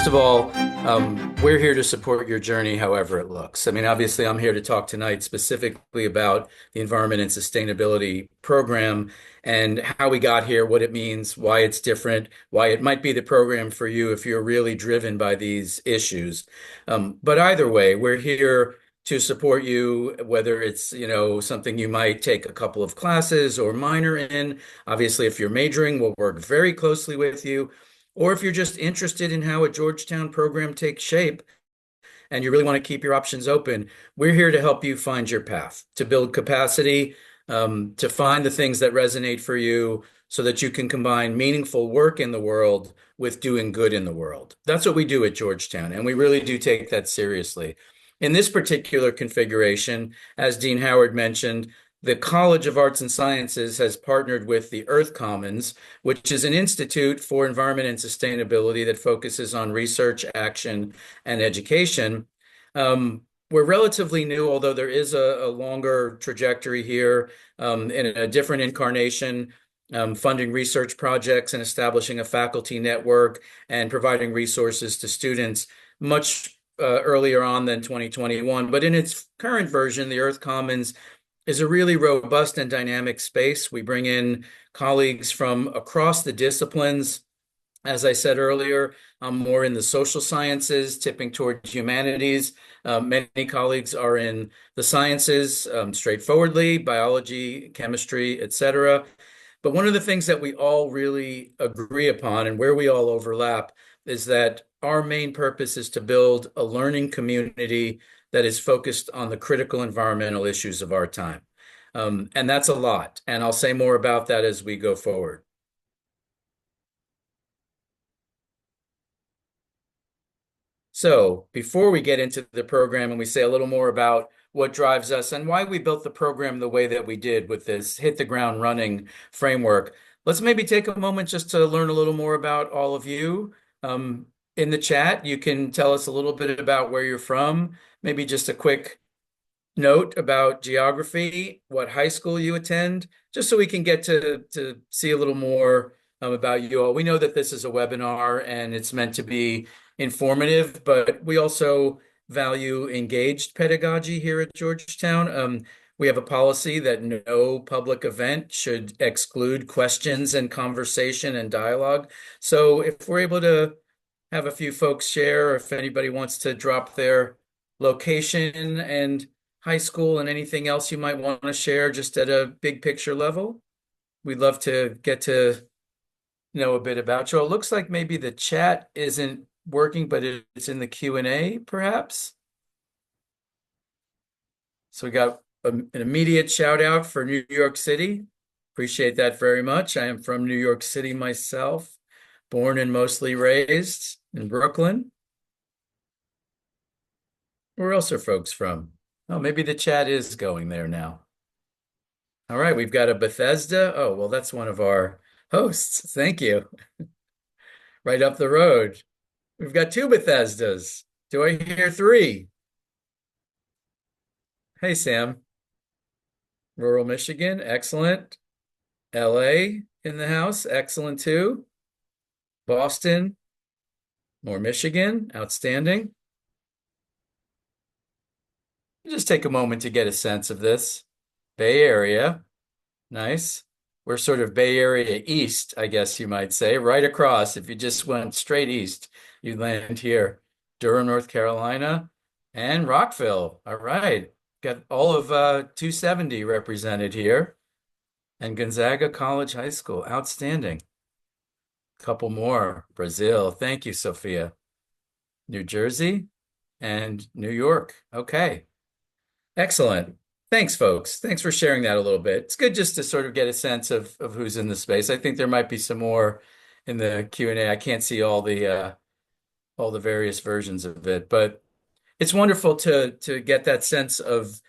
of all, we're here to support your journey, however it looks. I mean, obviously, I'm here to talk tonight specifically about the Environment and Sustainability Program and how we got here, what it means, why it's different, why it might be the program for you if you're really driven by these issues. But either way, we're here to support you, whether it's, something you might take a couple of classes or minor in. Obviously, if you're majoring, we'll work very closely with you. Or if you're just interested in how a Georgetown program takes shape and you really want to keep your options open, we're here to help you find your path, to build capacity, to find the things that resonate for you so that you can combine meaningful work in the world with doing good in the world. That's what we do at Georgetown, and we really do take that seriously. In this particular configuration, as Dean Howard mentioned, the College of Arts and Sciences has partnered with the Earth Commons, which is an institute for environment and sustainability that focuses on research, action, and education. We're relatively new, although there is a longer trajectory here in a different incarnation, funding research projects and establishing a faculty network and providing resources to students much earlier on than 2021. But in its current version, the Earth Commons is a really robust and dynamic space. We bring in colleagues from across the disciplines. As I said earlier, I'm more in the social sciences, tipping toward humanities. Many colleagues are in the sciences, straightforwardly, biology, chemistry, etc. But one of the things that we all really agree upon and where we all overlap is that our main purpose is to build a learning community that is focused on the critical environmental issues of our time. And that's a lot. And I'll say more about that as we go forward. So before we get into the program and we say a little more about what drives us and why we built the program the way that we did with this hit the ground running framework, let's maybe take a moment just to learn a little more about all of you. In the chat, you can tell us a little bit about where you're from, maybe just a quick note about geography, what high school you attend, just so we can get to see a little more about you all. We know that this is a webinar and it's meant to be informative, but we also value engaged pedagogy here at Georgetown. We have a policy that no public event should exclude questions and conversation and dialogue. So if we're able to have a few folks share, or if anybody wants to drop their location and high school and anything else you might want to share just at a big picture level, we'd love to get to know a bit about you. It looks like maybe the chat isn't working, but it's in the Q&A perhaps. So we got an immediate shout out for New York City. Appreciate that very much. I am from New York City myself, born and mostly raised in Brooklyn. Where else are folks from? Oh, maybe the chat is going there now. All right, we've got a Bethesda. Oh, well, that's one of our hosts. Thank you. Right up the road. We've got two Bethesdas. Do I hear three? Hey, Sam. Rural Michigan, excellent. LA in the house, excellent too. Boston, more Michigan, outstanding. Just take a moment to get a sense of this. Bay Area, nice. We're sort of Bay Area East, I guess you might say, right across. If you just went straight east, you land here. Durham, North Carolina, and Rockville. All right. Got all of 270 represented here. And Gonzaga College High School, outstanding. Couple more. Brazil, thank you, Sophia. New Jersey and New York. Okay. Excellent. Thanks, folks. Thanks for sharing that a little bit. It's good just to sort of get a sense of who's in the space. I think there might be some more in the Q&A. I can't see all the various versions of it, but it's wonderful to get that sense of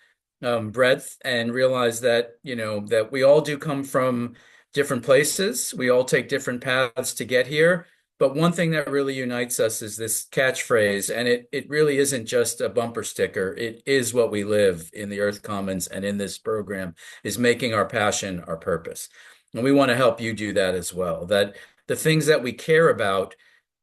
breadth and realize that, that we all do come from different places. We all take different paths to get here. But one thing that really unites us is this catchphrase, and it really isn't just a bumper sticker. It is what we live in the Earth Commons and in this program, is making our passion our purpose. And we want to help you do that as well, that the things that we care about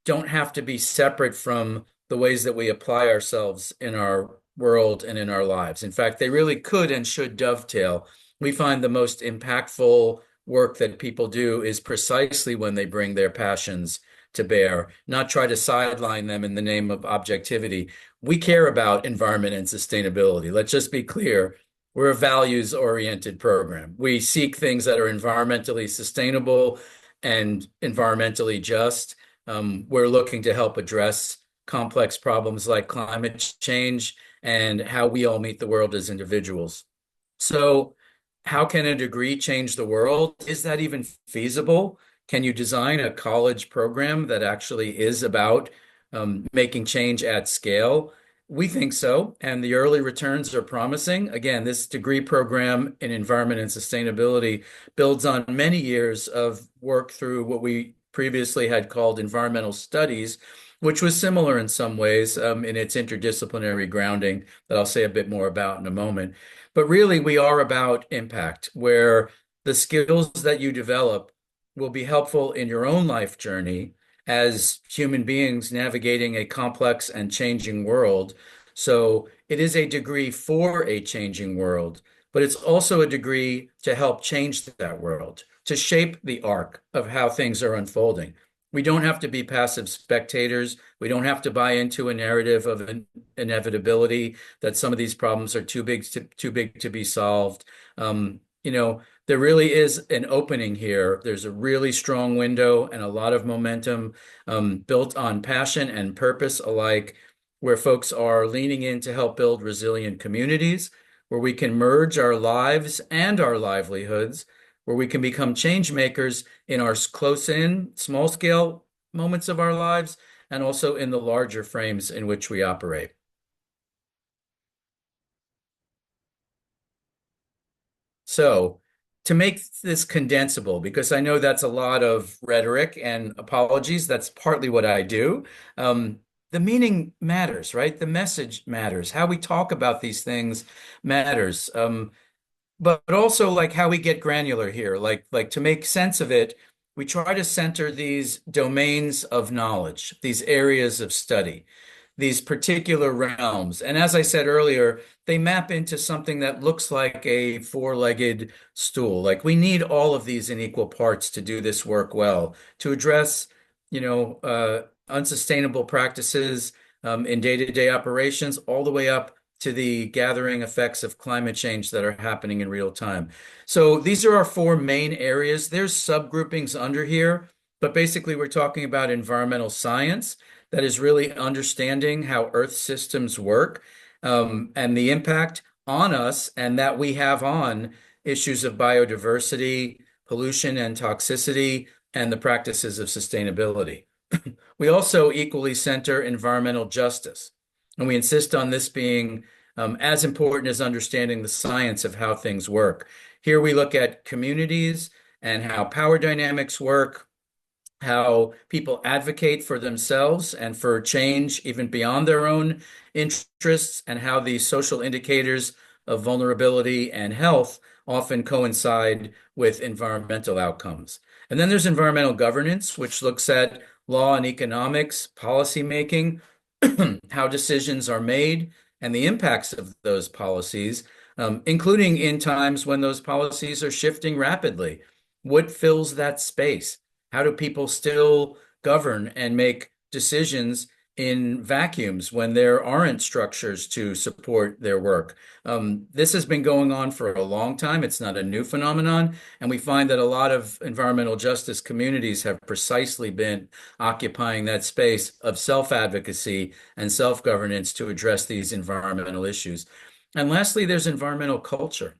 don't have to be separate from the ways that we apply ourselves in our world and in our lives. In fact, they really could and should dovetail. We find the most impactful work that people do is precisely when they bring their passions to bear, not try to sideline them in the name of objectivity. We care about environment and sustainability. Let's just be clear. We're a values-oriented program. We seek things that are environmentally sustainable and environmentally just. We're looking to help address complex problems like climate change and how we all meet the world as individuals. So, how can a degree change the world? Is that even feasible? Can you design a college program that actually is about making change at scale? We think so, and the early returns are promising. Again, this degree program in environment and sustainability builds on many years of work through what we previously had called environmental studies, which was similar in some ways in its interdisciplinary grounding that I'll say a bit more about in a moment. But really, we are about impact, where the skills that you develop will be helpful in your own life journey as human beings navigating a complex and changing world. So it is a degree for a changing world, but it's also a degree to help change that world, to shape the arc of how things are unfolding. We don't have to be passive spectators. We don't have to buy into a narrative of an inevitability that some of these problems are too big to be solved. There really is an opening here. There's a really strong window and a lot of momentum built on passion and purpose alike, where folks are leaning in to help build resilient communities, where we can merge our lives and our livelihoods, where we can become change makers in our close in, small scale moments of our lives, and also in the larger frames in which we operate. So, to make this condensable, because I know that's a lot of rhetoric and apologies, that's partly what I do. The meaning matters, right? The message matters. How we talk about these things matters. But also like how we get granular here, like to make sense of it, we try to center these domains of knowledge, these areas of study, these particular realms. And as I said earlier, they map into something that looks like a four-legged stool. Like we need all of these in equal parts to do this work well, to address, unsustainable practices in day-to-day operations, all the way up to the gathering effects of climate change that are happening in real time. So these are our four main areas. There's subgroupings under here, but basically we're talking about environmental science that is really understanding how Earth systems work and the impact on us and that we have on issues of biodiversity, pollution and toxicity, and the practices of sustainability. We also equally center environmental justice, and we insist on this being as important as understanding the science of how things work. Here we look at communities and how power dynamics work, how people advocate for themselves and for change even beyond their own interests, and how these social indicators of vulnerability and health often coincide with environmental outcomes. And then there's environmental governance, which looks at law and economics, policy making, how decisions are made, and the impacts of those policies, including in times when those policies are shifting rapidly. What fills that space? How do people still govern and make decisions in vacuums when there aren't structures to support their work? This has been going on for a long time. It's not a new phenomenon. And we find that a lot of environmental justice communities have precisely been occupying that space of self-advocacy and self-governance to address these environmental issues. And lastly, there's environmental culture,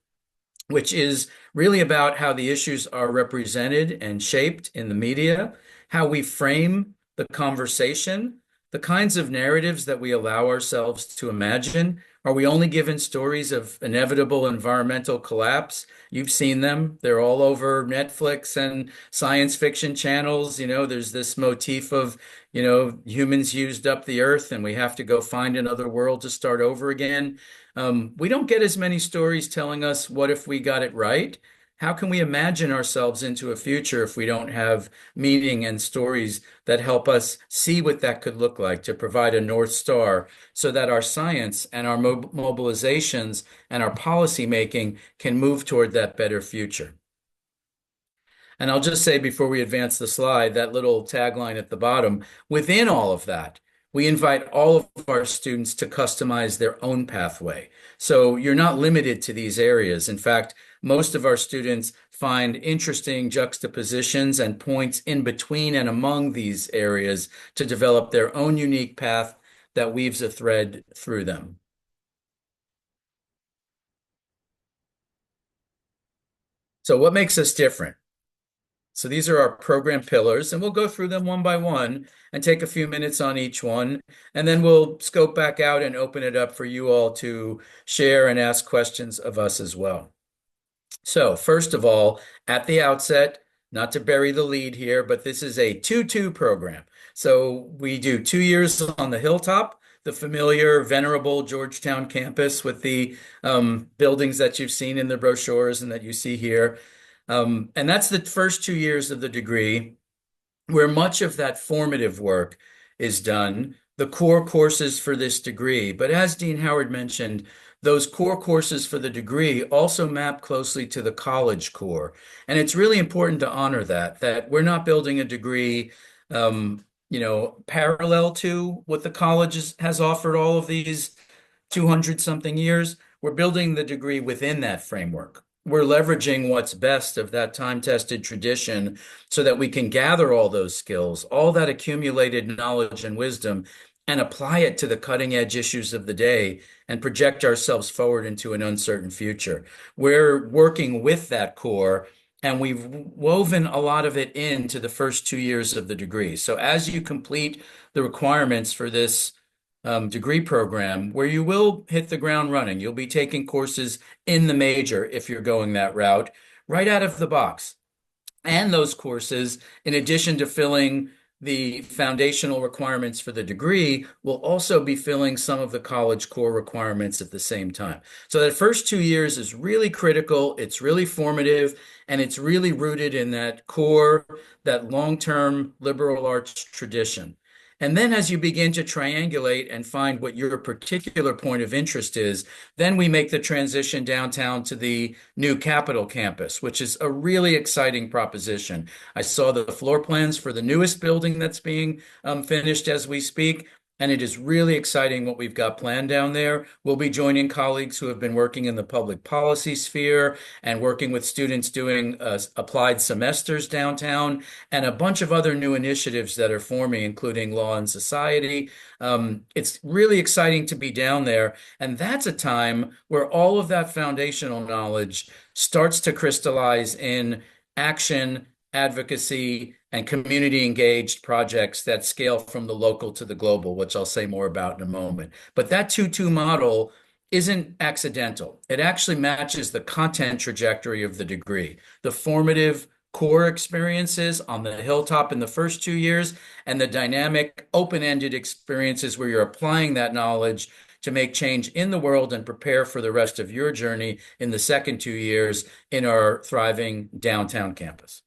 which is really about how the issues are represented and shaped in the media, how we frame the conversation, the kinds of narratives that we allow ourselves to imagine. Are we only given stories of inevitable environmental collapse? You've seen them. They're all over Netflix and science fiction channels. There's this motif of, humans used up the earth and we have to go find another world to start over again. We don't get as many stories telling us what if we got it right. how can we imagine ourselves into a future if we don't have meaning and stories that help us see what that could look like to provide a North Star so that our science and our mobilizations and our policy making can move toward that better future? And I'll just say before we advance the slide, that little tagline at the bottom, within all of that, we invite all of our students to customize their own pathway. So you're not limited to these areas. In fact, most of our students find interesting juxtapositions and points in between and among these areas to develop their own unique path that weaves a thread through them. So what makes us different? So these are our program pillars, and we'll go through them one by one and take a few minutes on each one, and then we'll scope back out and open it up for you all to share and ask questions of us as well. So first of all, at the outset, not to bury the lead here, but this is a 2-2 program. So we do 2 years on the hilltop, the familiar, venerable Georgetown campus with the buildings that you've seen in the brochures and that you see here. And that's the first 2 years of the degree, where much of that formative work is done, the core courses for this degree. But as Dean Howard mentioned, those core courses for the degree also map closely to the college core. And it's really important to honor that we're not building a degree, parallel to what the college has offered all of these 200 something years. We're building the degree within that framework. We're leveraging what's best of that time-tested tradition so that we can gather all those skills, all that accumulated knowledge and wisdom, and apply it to the cutting-edge issues of the day and project ourselves forward into an uncertain future. We're working with that core, and we've woven a lot of it into the first 2 years of the degree. So as you complete the requirements for this degree program, where you will hit the ground running. You'll be taking courses in the major if you're going that route, right out of the box. And those courses, in addition to filling the foundational requirements for the degree, will also be filling some of the college core requirements at the same time. So that first 2 years is really critical, it's really formative, and it's really rooted in that core, that long-term liberal arts tradition. And then as you begin to triangulate and find what your particular point of interest is, then we make the transition downtown to the new Capitol campus, which is a really exciting proposition. I saw the floor plans for the newest building that's being finished as we speak. And it is really exciting what we've got planned down there. We'll be joining colleagues who have been working in the public policy sphere and working with students doing applied semesters downtown and a bunch of other new initiatives that are forming, including Law and Society. It's really exciting to be down there. And that's a time where all of that foundational knowledge starts to crystallize in action, advocacy, and community engaged projects that scale from the local to the global, which I'll say more about in a moment. But that 2-2 model isn't accidental. It actually matches the content trajectory of the degree, the formative core experiences on the hilltop in the first 2 years, and the dynamic, open-ended experiences where you're applying that knowledge to make change in the world and prepare for the rest of your journey in the second 2 years in our thriving downtown campus.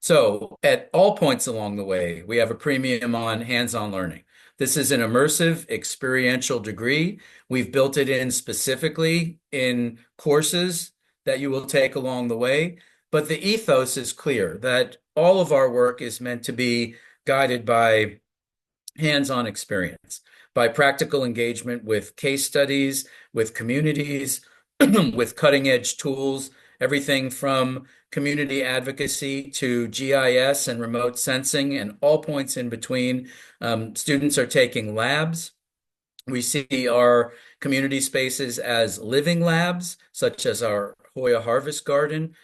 So at all points along the way, we have a premium on hands-on learning. This is an immersive experiential degree. We've built it in specifically in courses that you will take along the way. But the ethos is clear that all of our work is meant to be guided by hands-on experience, by practical engagement with case studies, with communities, with cutting-edge tools, everything from community advocacy to GIS and remote sensing and all points in between. Students are taking labs. We see our community spaces as living labs, such as our Hoya Harvest Garden,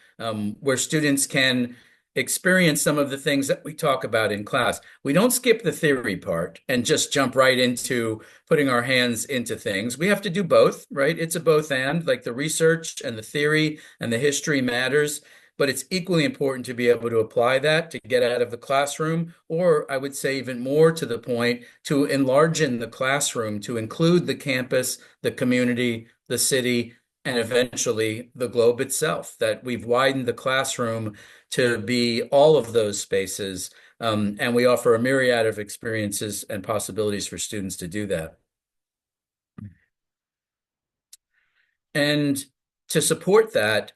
where students can experience some of the things that we talk about in class. We don't skip the theory part and just jump right into putting our hands into things. We have to do both, right? It's a both and, like the research and the theory and the history matters. but it's equally important to be able to apply that to get out of the classroom, or I would say even more to the point, to enlarge in the classroom to include the campus, the community, the city, and eventually the globe itself, that we've widened the classroom to be all of those spaces. And we offer a myriad of experiences and possibilities for students to do that. And to support that,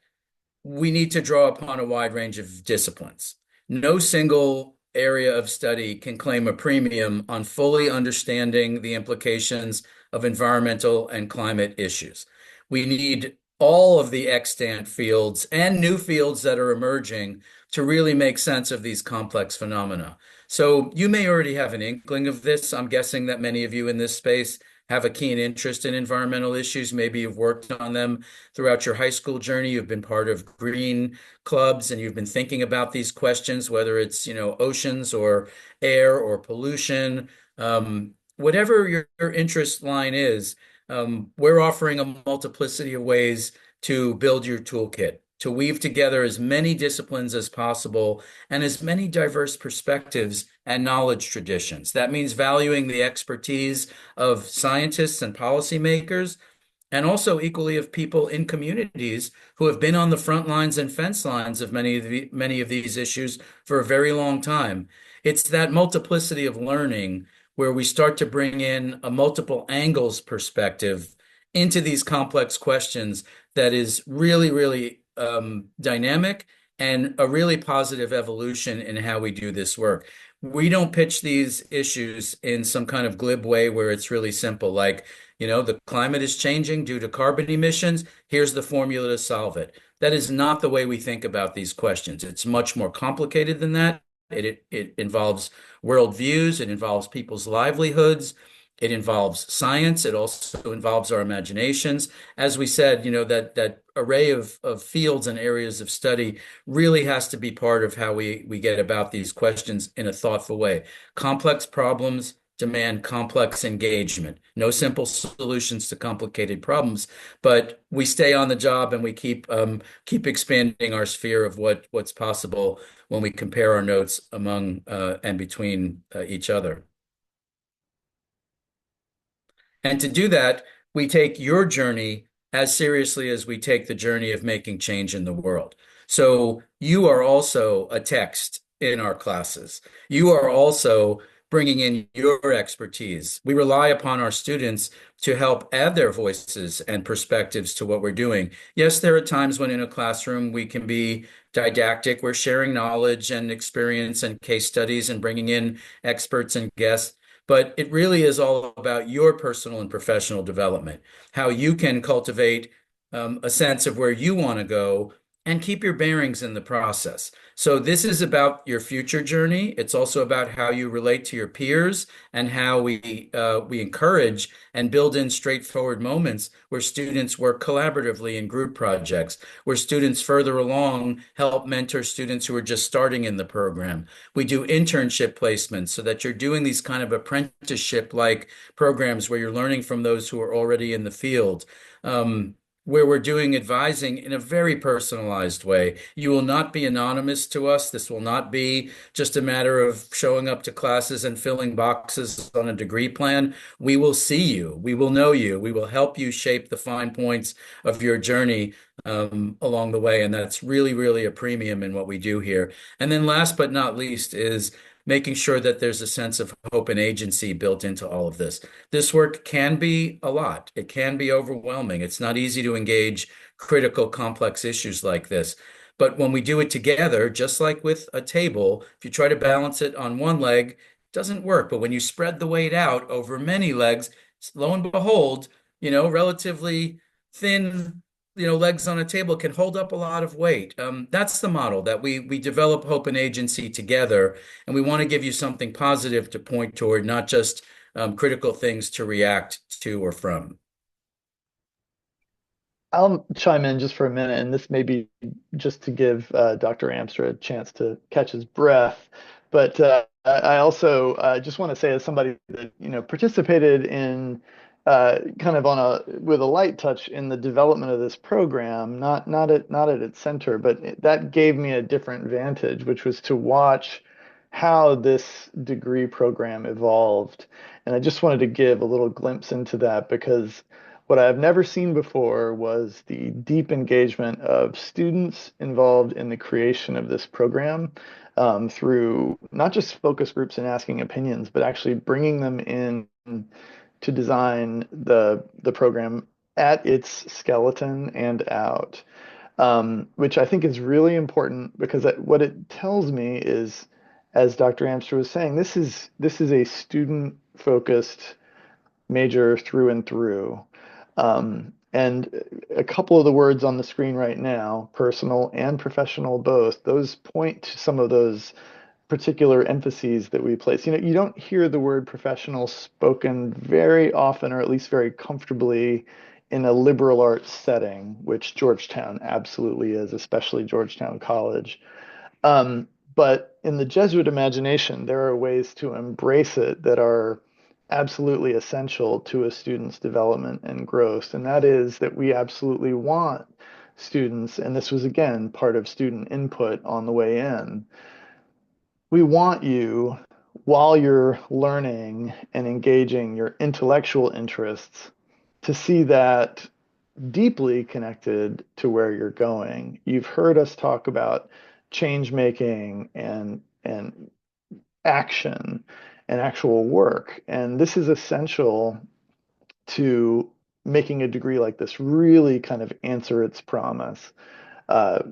we need to draw upon a wide range of disciplines. No single area of study can claim a premium on fully understanding the implications of environmental and climate issues. We need all of the extant fields and new fields that are emerging to really make sense of these complex phenomena. So you may already have an inkling of this. I'm guessing that many of you in this space have a keen interest in environmental issues. Maybe you've worked on them throughout your high school journey. You've been part of green clubs and you've been thinking about these questions, whether it's, oceans or air or pollution. Whatever your interest line is, we're offering a multiplicity of ways to build your toolkit, to weave together as many disciplines as possible and as many diverse perspectives and knowledge traditions. That means valuing the expertise of scientists and policymakers, and also equally of people in communities who have been on the front lines and fence lines of many of these issues for a very long time. It's that multiplicity of learning where we start to bring in a multiple angles perspective into these complex questions that is really, really dynamic and a really positive evolution in how we do this work. We don't pitch these issues in some kind of glib way where it's really simple, like, the climate is changing due to carbon emissions. Here's the formula to solve it. That is not the way we think about these questions. It's much more complicated than that. It involves worldviews. It involves people's livelihoods. It involves science. It also involves our imaginations. As we said, that array of fields and areas of study really has to be part of how we get about these questions in a thoughtful way. Complex problems demand complex engagement. No simple solutions to complicated problems, but we stay on the job and we keep expanding our sphere of what's possible when we compare our notes among and between each other. And to do that, we take your journey as seriously as we take the journey of making change in the world. So you are also a text in our classes. You are also bringing in your expertise. We rely upon our students to help add their voices and perspectives to what we're doing. Yes, there are times when in a classroom we can be didactic. We're sharing knowledge and experience and case studies and bringing in experts and guests. But it really is all about your personal and professional development, how you can cultivate a sense of where you want to go and keep your bearings in the process. So this is about your future journey. It's also about how you relate to your peers and how we encourage and build in straightforward moments where students work collaboratively in group projects, where students further along help mentor students who are just starting in the program. We do internship placements so that you're doing these kind of apprenticeship-like programs where you're learning from those who are already in the field. Where we're doing advising in a very personalized way. You will not be anonymous to us. This will not be just a matter of showing up to classes and filling boxes on a degree plan. We will see you. We will know you. We will help you shape the fine points of your journey along the way. And that's really, really a premium in what we do here. And then last but not least is making sure that there's a sense of hope and agency built into all of this. This work can be a lot. It can be overwhelming. It's not easy to engage critical, complex issues like this. But when we do it together, just like with a table, if you try to balance it on one leg, it doesn't work. But when you spread the weight out over many legs, lo and behold, relatively thin legs on a table can hold up a lot of weight. That's the model that we develop hope and agency together, and we want to give you something positive to point toward, not just critical things to react to or from. I'll chime in just for a minute, and this may be just to give Dr. Amster a chance to catch his breath. But I also just want to say, as somebody that participated in kind of on a with a light touch in the development of this program, not at its center, but that gave me a different vantage, which was to watch how this degree program evolved. And I just wanted to give a little glimpse into that because what I've never seen before was the deep engagement of students involved in the creation of this program, through not just focus groups and asking opinions, but actually bringing them in to design the program at its skeleton and out, which I think is really important because what it tells me is, as Dr. Amster was saying, this is a student focused major through and through. And a couple of the words on the screen right now, personal and professional both, those point to some of those particular emphases that we place. You don't hear the word professional spoken very often, or at least very comfortably, in a liberal arts setting, which Georgetown absolutely is, especially Georgetown College. But in the Jesuit imagination, there are ways to embrace it that are absolutely essential to a student's development and growth. And that is that we absolutely want students, and this was again part of student input on the way in, we want you, while you're learning and engaging your intellectual interests, to see that deeply connected to where you're going. You've heard us talk about change making and action and actual work. And this is essential to making a degree like this really kind of answer its promise. Uh,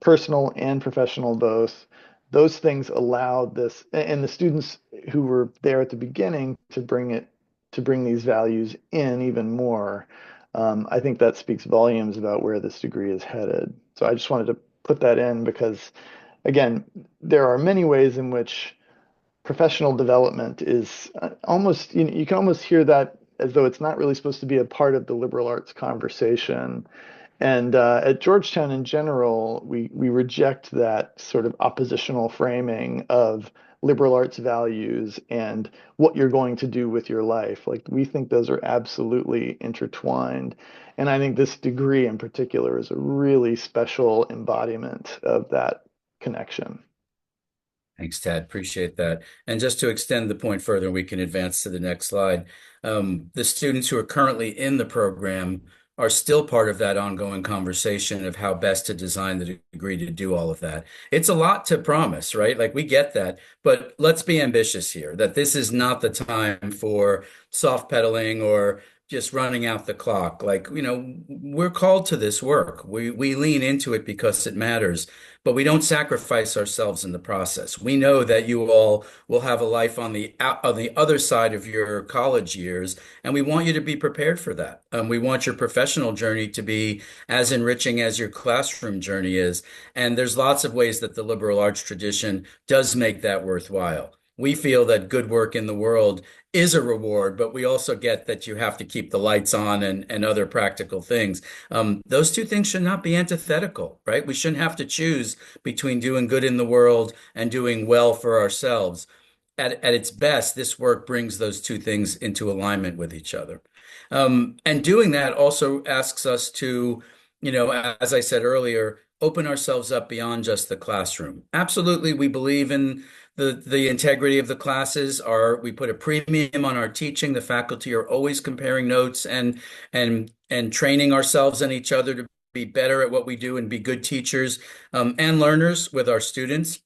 Personal and professional both. Those things allowed this, and the students who were there at the beginning to bring these values in even more. I think that speaks volumes about where this degree is headed. So I just wanted to put that in because, again, there are many ways in which professional development is almost, you can almost hear that as though it's not really supposed to be a part of the liberal arts conversation. And at Georgetown in general, we reject that sort of oppositional framing of liberal arts values and what you're going to do with your life. Like we think those are absolutely intertwined. And I think this degree in particular is a really special embodiment of that connection. Thanks, Tad. Appreciate that. And just to extend the point further, we can advance to the next slide. The students who are currently in the program are still part of that ongoing conversation of how best to design the degree to do all of that. It's a lot to promise, right? Like we get that, but let's be ambitious here, that this is not the time for soft pedaling or just running out the clock. Like, we're called to this work. We lean into it because it matters, but we don't sacrifice ourselves in the process. We know that you all will have a life on the other side of your college years, and we want you to be prepared for that. We want your professional journey to be as enriching as your classroom journey is. And there's lots of ways that the liberal arts tradition does make that worthwhile. We feel that good work in the world is a reward, but we also get that you have to keep the lights on and other practical things. Those two things should not be antithetical, right? We shouldn't have to choose between doing good in the world and doing well for ourselves. At its best, this work brings those two things into alignment with each other. And doing that also asks us to, as I said earlier, open ourselves up beyond just the classroom. Absolutely, we believe in the integrity of the classes. We put a premium on our teaching. The faculty are always comparing notes and training ourselves and each other to be better at what we do and be good teachers and learners with our students.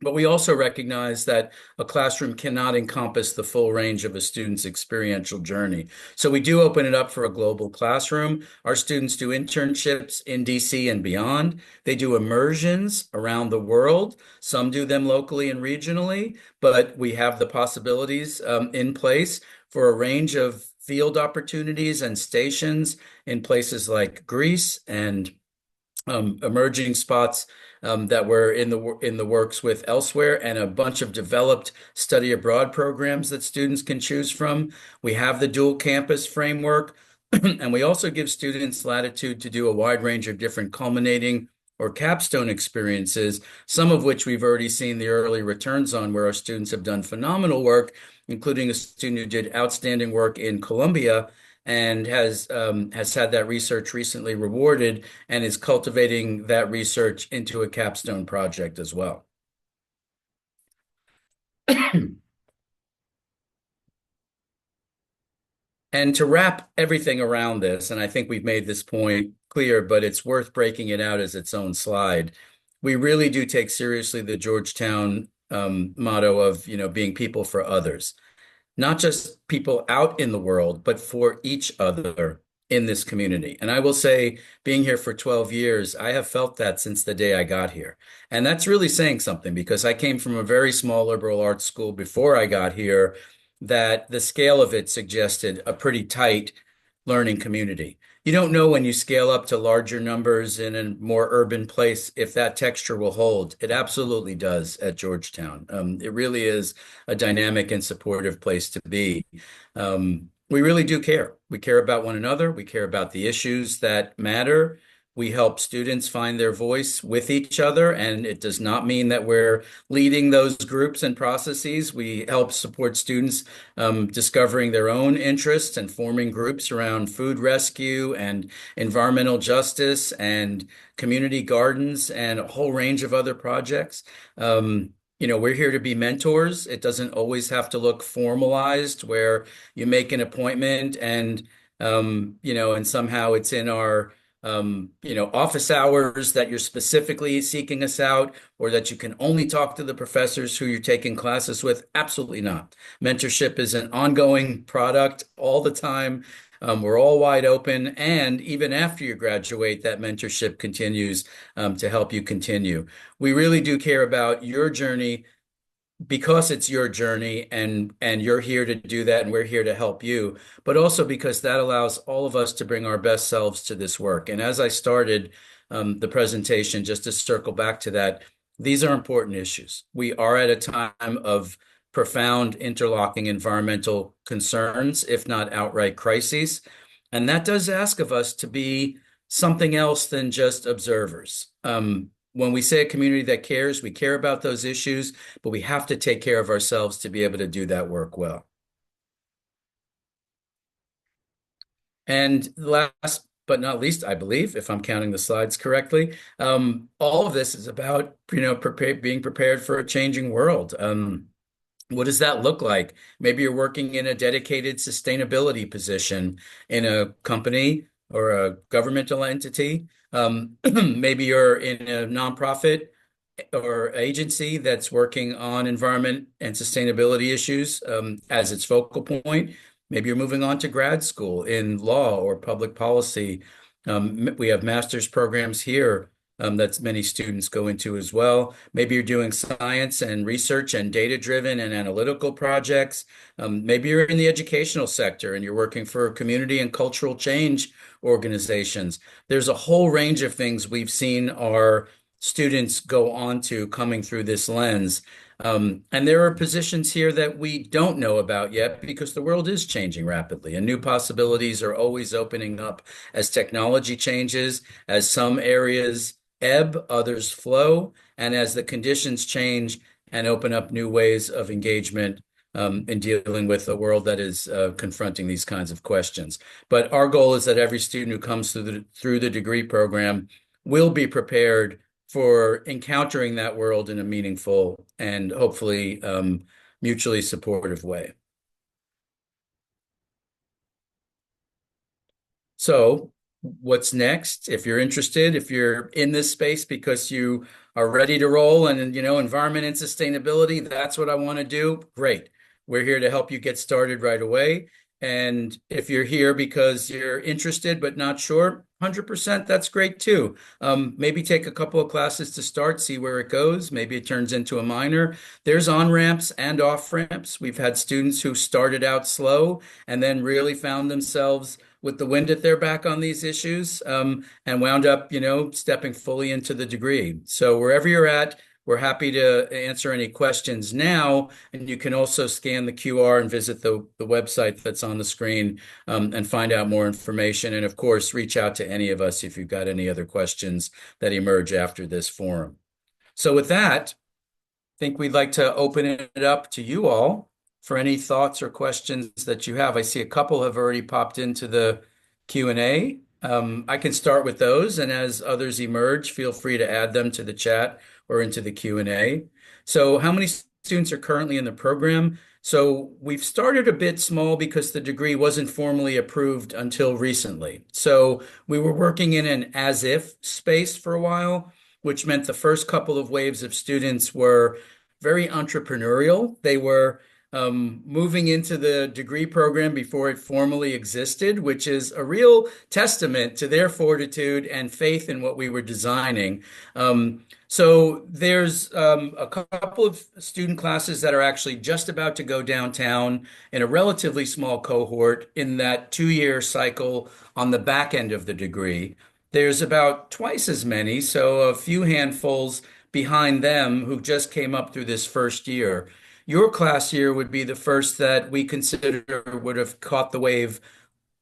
But we also recognize that a classroom cannot encompass the full range of a student's experiential journey. So we do open it up for a global classroom. Our students do internships in DC and beyond. They do immersions around the world. Some do them locally and regionally, but we have the possibilities in place for a range of field opportunities and stations in places like Greece and emerging spots that we're in the works with elsewhere, and a bunch of developed study abroad programs that students can choose from. We have the dual campus framework, and we also give students latitude to do a wide range of different culminating or capstone experiences, some of which we've already seen the early returns on, where our students have done phenomenal work, including a student who did outstanding work in Colombia and has had that research recently rewarded and is cultivating that research into a capstone project as well. And to wrap everything around this, and I think we've made this point clear, but it's worth breaking it out as its own slide. We really do take seriously the Georgetown motto of, being people for others, not just people out in the world, but for each other in this community. And I will say, being here for 12 years, I have felt that since the day I got here. And that's really saying something because I came from a very small liberal arts school before I got here, that the scale of it suggested a pretty tight learning community. You don't know when you scale up to larger numbers in a more urban place if that texture will hold. It absolutely does at Georgetown. It really is a dynamic and supportive place to be. We really do care. We care about one another. We care about the issues that matter. We help students find their voice with each other, and it does not mean that we're leading those groups and processes. We help support students discovering their own interests and forming groups around food rescue and environmental justice and community gardens and a whole range of other projects. We're here to be mentors. It doesn't always have to look formalized where you make an appointment and somehow it's in our office hours that you're specifically seeking us out, or that you can only talk to the professors who you're taking classes with. Absolutely not. Mentorship is an ongoing product all the time. We're all wide open. And even after you graduate, that mentorship continues to help you continue. We really do care about your journey because it's your journey and you're here to do that and we're here to help you, but also because that allows all of us to bring our best selves to this work. And as I started the presentation, just to circle back to that, these are important issues. We are at a time of profound interlocking environmental concerns, if not outright crises. And that does ask of us to be something else than just observers. When we say a community that cares, we care about those issues, but we have to take care of ourselves to be able to do that work well. And last but not least, I believe, if I'm counting the slides correctly, all of this is about, being prepared for a changing world. What does that look like? Maybe you're working in a dedicated sustainability position in a company or a governmental entity. Maybe you're in a nonprofit or agency that's working on environment and sustainability issues as its focal point. Maybe you're moving on to grad school in law or public policy. We have master's programs here that many students go into as well. Maybe you're doing science and research and data-driven and analytical projects. Maybe you're in the educational sector and you're working for community and cultural change organizations. There's a whole range of things we've seen our students go on to coming through this lens. And there are positions here that we don't know about yet because the world is changing rapidly and new possibilities are always opening up as technology changes, as some areas ebb, others flow, and as the conditions change and open up new ways of engagement in dealing with a world that is confronting these kinds of questions. But our goal is that every student who comes through the degree program will be prepared for encountering that world in a meaningful and hopefully mutually supportive way. So what's next? If you're interested, if you're in this space because you are ready to roll and, environment and sustainability, that's what I want to do, great. We're here to help you get started right away. And if you're here because you're interested but not sure, 100%, that's great too. Maybe take a couple of classes to start, see where it goes. Maybe it turns into a minor. There's on-ramps and off-ramps. We've had students who started out slow and then really found themselves with the wind at their back on these issues and wound up, stepping fully into the degree. So wherever you're at, we're happy to answer any questions now, and you can also scan the QR and visit the website that's on the screen and find out more information. And of course, reach out to any of us if you've got any other questions that emerge after this forum. So with that, I think we'd like to open it up to you all for any thoughts or questions that you have. I see a couple have already popped into the Q&A. I can start with those, and as others emerge, feel free to add them to the chat or into the Q&A. So how many students are currently in the program? So we've started a bit small because the degree wasn't formally approved until recently. So we were working in an as-if space for a while, which meant the first couple of waves of students were very entrepreneurial. They were moving into the degree program before it formally existed, which is a real testament to their fortitude and faith in what we were designing. So there's a couple of student classes that are actually just about to go downtown in a relatively small cohort in that 2-year cycle on the back end of the degree. There's about twice as many, so a few handfuls behind them who just came up through this first year. Your class year would be the first that we consider would have caught the wave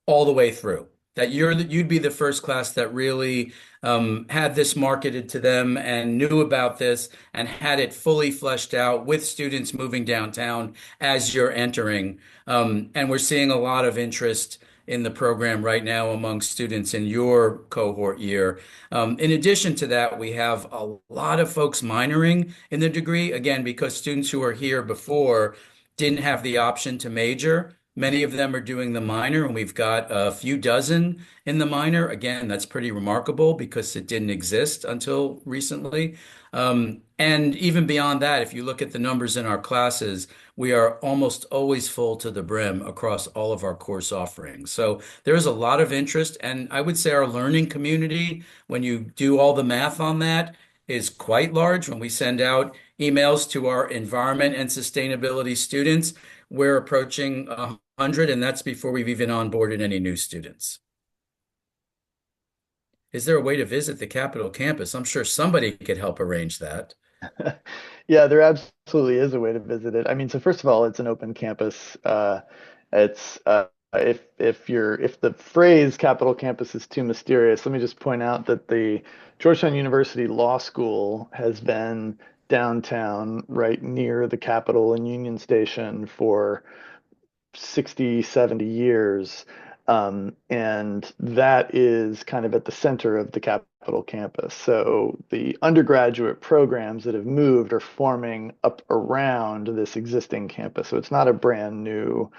all the way through. That you'd be the first class that really had this marketed to them and knew about this and had it fully fleshed out with students moving downtown as you're entering. And we're seeing a lot of interest in the program right now among students in your cohort year. In addition to that, we have a lot of folks minoring in the degree, again, because students who are here before didn't have the option to major. Many of them are doing the minor, and we've got a few dozen in the minor. Again, that's pretty remarkable because it didn't exist until recently. And even beyond that, if you look at the numbers in our classes, we are almost always full to the brim across all of our course offerings. So there's a lot of interest, and I would say our learning community, when you do all the math on that, is quite large. When we send out emails to our environment and sustainability students, we're approaching 100, and that's before we've even onboarded any new students. Is there a way to visit the Capitol campus? I'm sure somebody could help arrange that. Yeah, there absolutely is a way to visit it. I mean, so first of all, it's an open campus. It's if the phrase Capitol campus is too mysterious, let me just point out that the Georgetown University Law School has been downtown right near the Capitol and Union Station for 60, 70 years. And that is kind of at the center of the Capitol campus. So the undergraduate programs that have moved are forming up around this existing campus. So it's not a brand new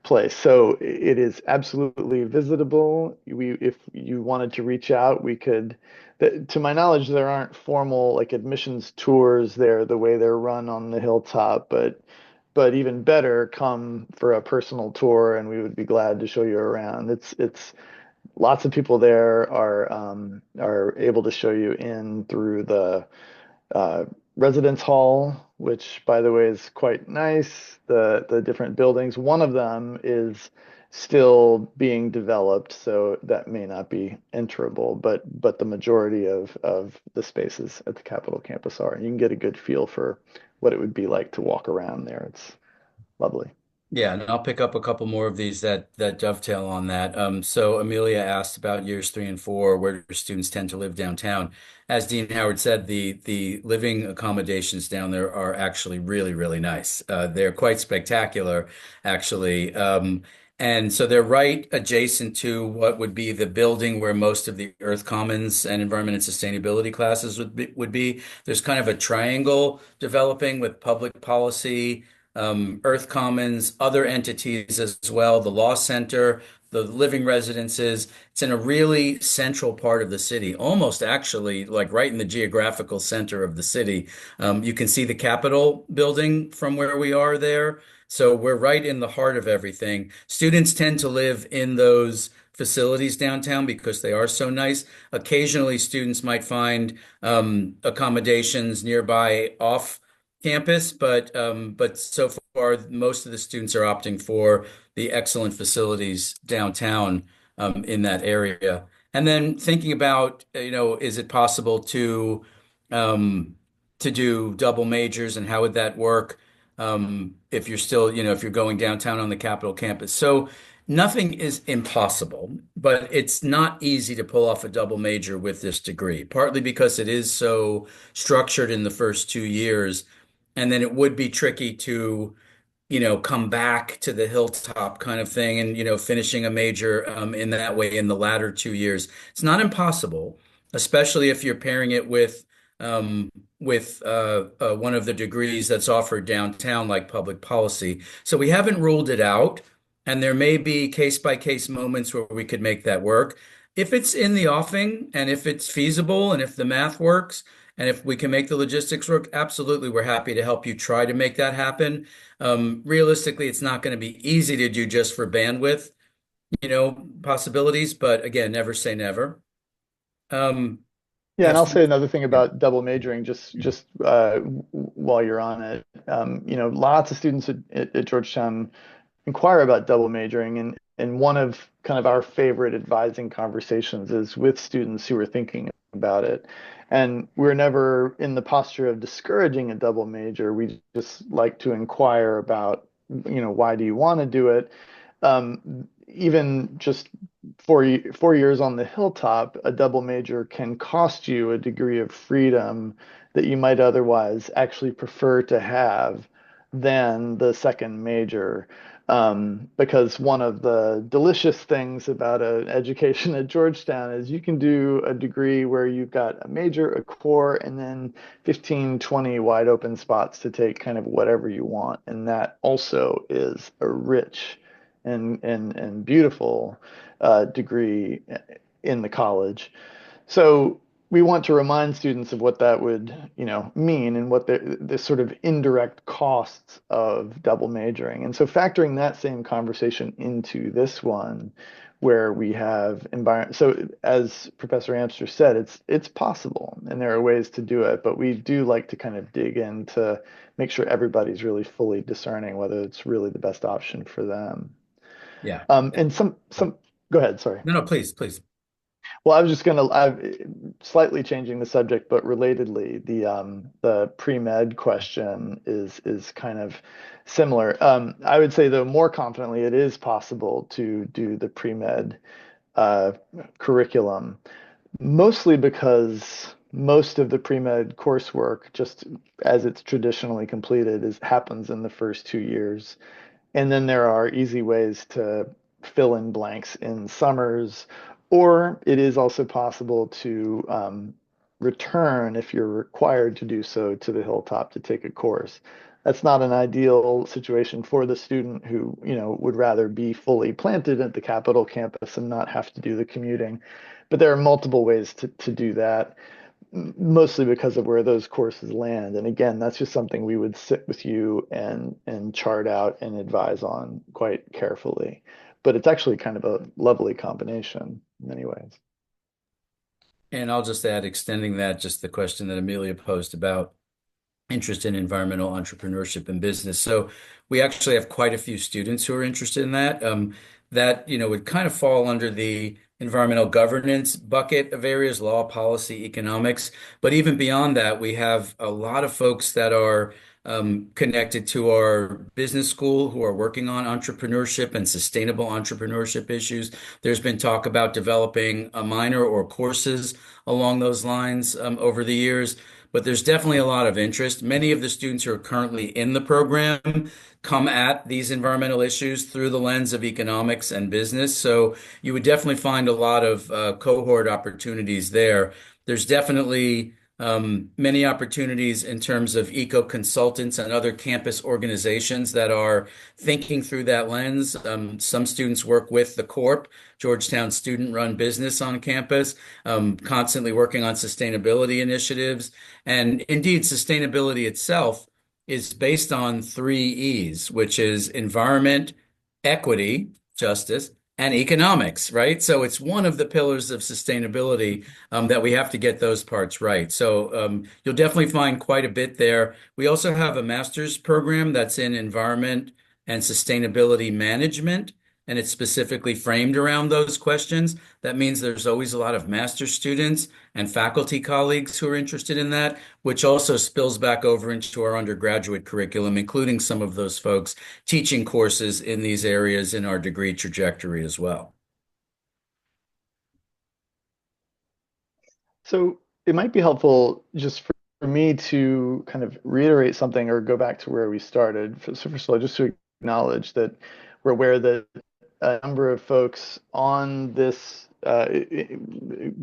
place. So it is absolutely visitable. If you wanted to reach out, we could. To my knowledge, there aren't formal like admissions tours there the way they're run on the hilltop, but even better, come for a personal tour, and we would be glad to show you around. It's lots of people there are able to show you in through the uh, residence hall, which by the way is quite nice. The different buildings. One of them is still being developed, so that may not be enterable, but the majority of the spaces at the Capitol campus are. You can get a good feel for what it would be like to walk around there. It's lovely. Yeah, and I'll pick up a couple more of these that dovetail on that. So Amelia asked about years 3 and 4, where do students tend to live downtown? As Dean Howard said, the living accommodations down there are actually really, really nice. They're quite spectacular, actually. And so they're right adjacent to what would be the building where most of the Earth Commons and Environment and Sustainability classes would be. There's kind of a triangle developing with public policy, Earth Commons, other entities as well, the Law Center, the living residences. It's in a really central part of the city, almost actually like right in the geographical center of the city. You can see the Capitol building from where we are there. So we're right in the heart of everything. Students tend to live in those facilities downtown because they are so nice. Occasionally, students might find accommodations nearby off campus, but so far most of the students are opting for the excellent facilities downtown in that area. And then thinking about, is it possible um, to do double majors and how would that work if you're still, if you're going downtown on the Capitol campus? So nothing is impossible, but it's not easy to pull off a double major with this degree, partly because it is so structured in the first 2 years. And then it would be tricky to come back to the hilltop kind of thing and, finishing a major in that way in the latter 2 years. It's not impossible, especially if you're pairing it with one of the degrees that's offered downtown, like public policy. So we haven't ruled it out, and there may be case by case moments where we could make that work. If it's in the offing and if it's feasible and if the math works and if we can make the logistics work, absolutely, we're happy to help you try to make that happen. Realistically, it's not going to be easy to do just for bandwidth, possibilities, but again, never say never. Um, Yeah, and have I'll say another thing yeah. about double majoring, just while you're on it. Lots of students at Georgetown inquire about double majoring, and one of kind of our favorite advising conversations is with students who are thinking about it. And we're never in the posture of discouraging a double major. We just like to inquire about, why do you want to do it? Even just 4 years on the hilltop, a double major can cost you a degree of freedom that you might otherwise actually prefer to have than the second major. Because one of the delicious things about an education at Georgetown is you can do a degree where you've got a major, a core, and then 15, 20 wide open spots to take kind of whatever you want. And that also is a rich and beautiful degree in the college. So we want to remind students of what that would, mean and what the sort of indirect costs of double majoring. And so factoring that same conversation into this one, where we have environment. So as Professor Amster said, it's possible, and there are ways to do it, but we do like to kind of dig in to make sure everybody's really fully discerning whether it's really the best option for them. Yeah. And go ahead, sorry. No, no, please, please. Well, I was just I'm slightly changing the subject, but relatedly, the pre-med question is kind of similar. I would say though more confidently, it is possible to do the pre-med uh, curriculum, mostly because most of the pre-med coursework, just as it's traditionally completed, is happens in the first 2 years. And then there are easy ways to fill in blanks in summers, or it is also possible to return if you're required to do so to the hilltop to take a course. That's not an ideal situation for the student who, would rather be fully planted at the Capitol campus and not have to do the commuting. But there are multiple ways to do that, mostly because of where those courses land. And again, that's just something we would sit with you and chart out and advise on quite carefully. But it's actually kind of a lovely combination in many ways. And I'll just add, extending that, just the question that Amelia posed about interest in environmental entrepreneurship and business. So we actually have quite a few students who are interested in that. That, would kind of fall under the environmental governance bucket of areas, law, policy, economics. But even beyond that, we have a lot of folks that are connected to our business school who are working on entrepreneurship and sustainable entrepreneurship issues. There's been talk about developing a minor or courses along those lines over the years. But there's definitely a lot of interest. Many of the students who are currently in the program come at these environmental issues through the lens of economics and business. So you would definitely find a lot of cohort opportunities there. There's definitely many opportunities in terms of eco consultants and other campus organizations that are thinking through that lens. Some students work with the Corp, Georgetown student-run business on campus, constantly working on sustainability initiatives. And indeed, sustainability itself is based on three E's, which is environment, equity, justice, and economics, right? So it's one of the pillars of sustainability that we have to get those parts right. So you'll definitely find quite a bit there. We also have a master's program that's in environment and sustainability management, and it's specifically framed around those questions. That means there's always a lot of master's students and faculty colleagues who are interested in that, which also spills back over into our undergraduate curriculum, including some of those folks teaching courses in these areas in our degree trajectory as well. So it might be helpful just for me to kind of reiterate something or go back to where we started. So first of all, just to acknowledge that we're aware that a number of folks on this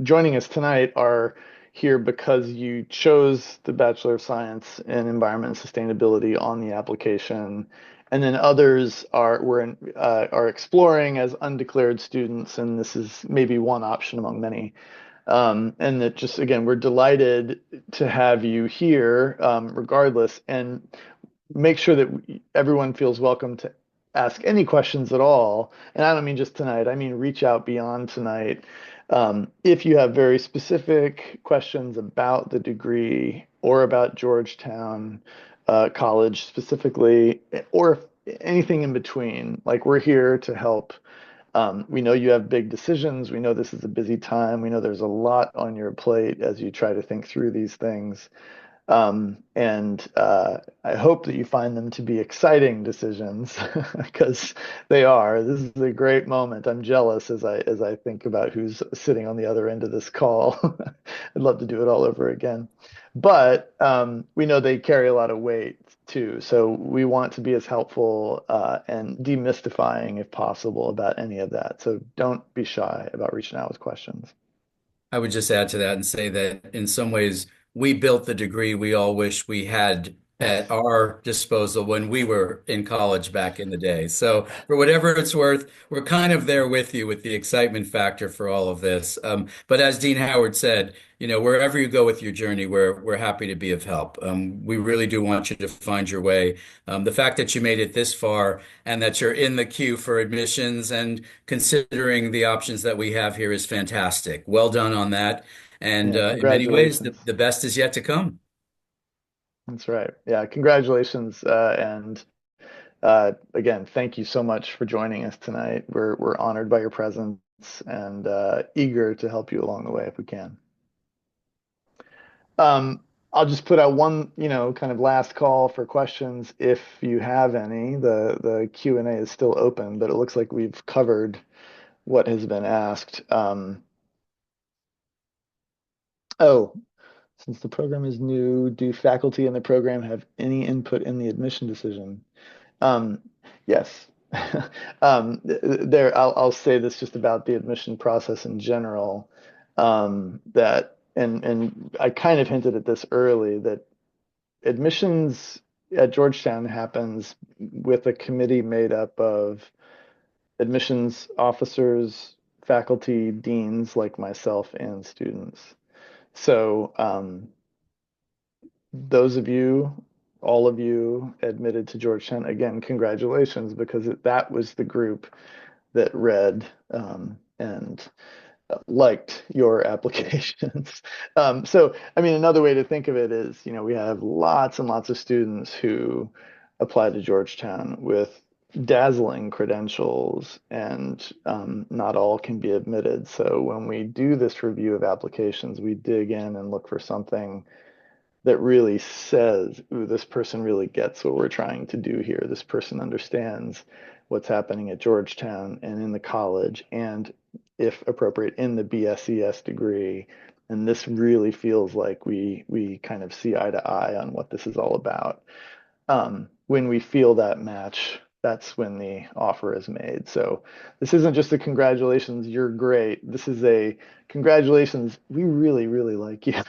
joining us tonight are here because you chose the Bachelor of Science in Environment and Sustainability on the application, and then others are exploring as undeclared students, and this is maybe one option among many. And that just again, we're delighted to have you here, regardless, and make sure that everyone feels welcome to ask any questions at all. And I don't mean just tonight, I mean reach out beyond tonight. If you have very specific questions about the degree or about Georgetown College specifically, or anything in between, like we're here to help. We know you have big decisions. We know this is a busy time. We know there's a lot on your plate as you try to think through these things. And I hope that you find them to be exciting decisions because they are. This is a great moment. I'm jealous as I think about who's sitting on the other end of this call. I'd love to do it all over again. But we know they carry a lot of weight too. So we want to be as helpful and demystifying if possible about any of that. So don't be shy about reaching out with questions. I would just add to that and say that in some ways, we built the degree we all wish we had at Yes. our disposal when we were in college back in the day. So, for whatever it's worth, we're kind of there with you with the excitement factor for all of this. But as Dean Howard said, wherever you go with your journey, we're happy to be of help. We really do want you to find your way. The fact that you made it this far and that you're in the queue for admissions and considering the options that we have here is fantastic. Well done on that. And Yeah, in many ways, congratulations. the best is yet to come. That's right. Yeah, congratulations. And again, thank you so much for joining us tonight. We're honored by your presence and eager to help you along the way if we can. Um, I'll just put out one, kind of last call for questions if you have any. The Q&A is still open, but it looks like we've covered what has been asked. Oh, since the program is new, do faculty in the program have any input in the admission decision? Um, yes. I'll say this just about the admission process in general, that, and I kind of hinted at this early, that admissions at Georgetown happens with a committee made up of admissions officers, faculty, deans like myself, and students. So, those of you, all of you admitted to Georgetown, again, congratulations, because that was the group that read and liked your applications. So, I mean, another way to think of it is, we have lots and lots of students who apply to Georgetown with dazzling credentials, and not all can be admitted. So when we do this review of applications, we dig in and look for something that really says, ooh, this person really gets what we're trying to do here. This person understands what's happening at Georgetown and in the college, and if appropriate, in the BSES degree. And this really feels like we kind of see eye to eye on what this is all about. When we feel that match, that's when the offer is made. So this isn't just a congratulations, you're great. This is a congratulations, we really, really like you.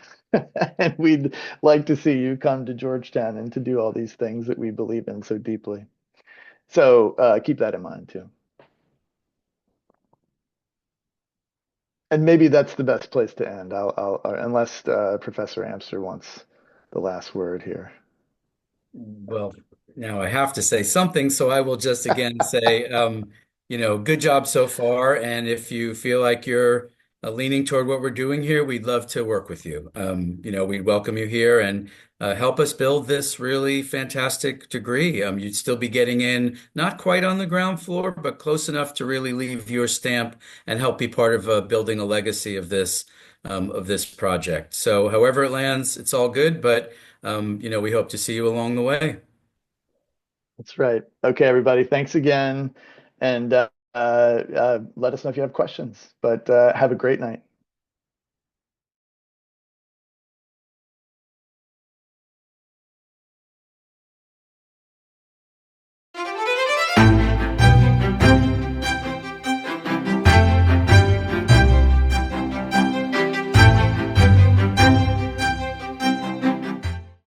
And we'd like to see you come to Georgetown and to do all these things that we believe in so deeply. So keep that in mind too. And maybe that's the best place to end. Unless Professor Amster wants the last word here. Well, now I have to say something, so I will just again say, good job so far. And if you feel like you're leaning toward what we're doing here, we'd love to work with you. We'd welcome you here and help us build this really fantastic degree. You'd still be getting in, not quite on the ground floor, but close enough to really leave your stamp and help be part of building a legacy of this project. So, however it lands, it's all good, but we hope to see you along the way. That's right. Okay, everybody, thanks again. And let us know if you have questions. But have a great night.